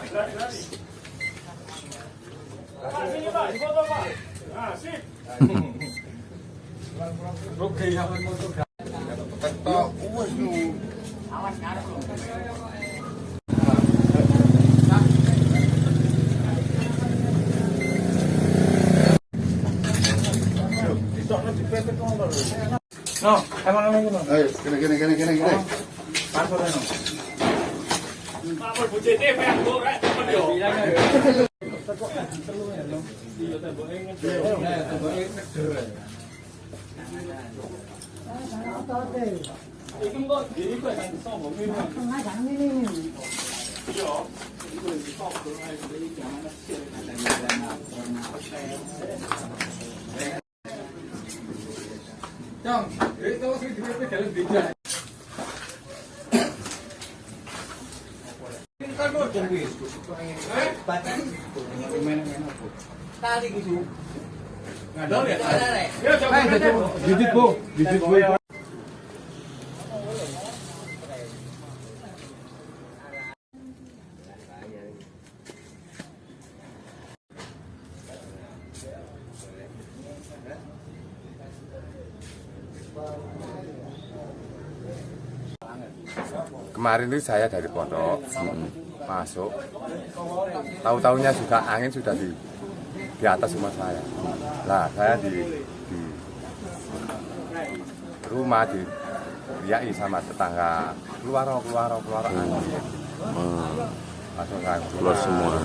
Sini Pak, dipoto Pak. Nah, sip. Oke, awan motor. Ketok, wes lu. Awas ngarep lu. No, emang ngono. Ayo, gini. Pasor no. Pak mau bujete pengen go rek temen yo. Iki kok diri kok nang sombong ngene. Tengah jangan ini. Iya. Iku wis sok ae iki jamane sir Jong, itu sing dhewe dalan beja. Kan kok jeng wis. Tali gitu. Ngadol ya? Ya, coba. Didit, Bu. Didit, Bu. Kemarin itu saya dari pondok masuk, tahu-tahunya sudah angin sudah di atas rumah saya. Nah, saya di rumah diriai sama tetangga keluar angin. Masuk saya Keluar semua.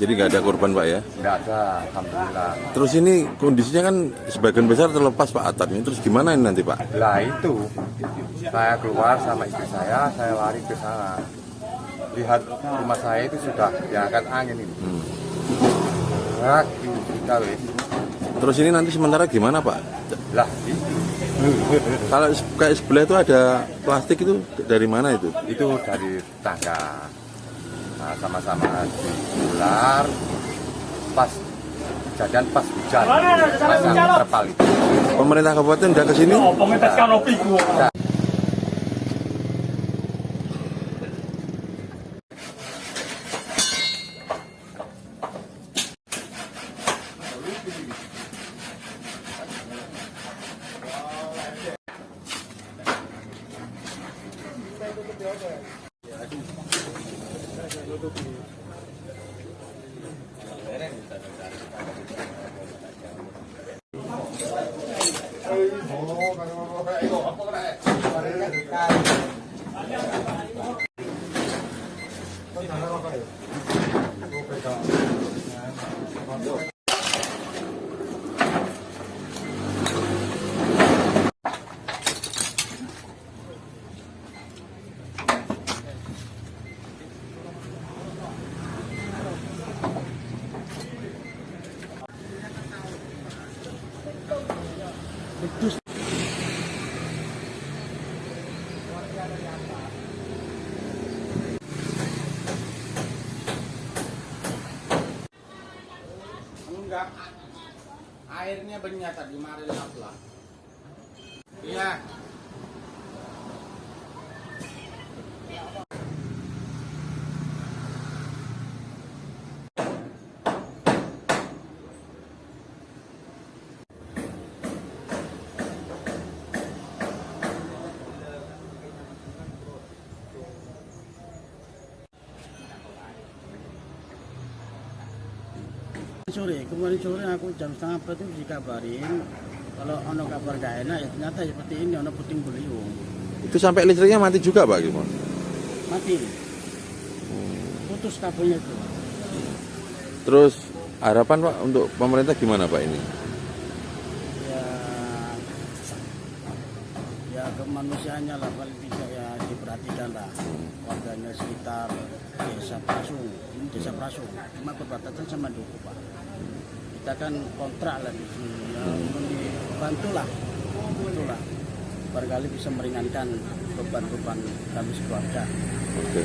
Jadi nggak ada korban Pak ya? Nggak ada, alhamdulillah. Terus ini kondisinya kan sebagian besar terlepas Pak atapnya. Terus gimana ini nanti Pak? Lah itu, saya keluar sama istri saya lari ke sana. Lihat rumah saya itu sudah diangkat angin ini. Kita wis. Terus ini nanti sementara gimana Pak? Lah itu. Kalau kayak sebelah itu ada plastik itu dari mana itu? Itu dari tangga. Nah, sama-sama diular pas kejadian pas hujan pasang terpal itu. Pemerintah kabupaten udah ke sini? Oh, pemerintah kanopi gua. Enggak. Airnya banyak tadi mari lah. Iya. Kemarin sore aku jam setengah 4 itu dikabarin kalau ono kabar gak enak ya ternyata seperti ini ono puting beliung. Itu sampai listriknya mati juga Pak gimana? Mati. Putus kabelnya itu. Terus harapan Pak untuk pemerintah gimana Pak ini? Ya kemanusiaannya lah paling bisa ya diperhatikan lah warganya sekitar desa Prasung. Ini desa Prasung cuma berbatasan sama Duku Pak. Kita kan kontrak lah di sini ya, bantulah barangkali bisa meringankan beban-beban kami sekeluarga. Oke.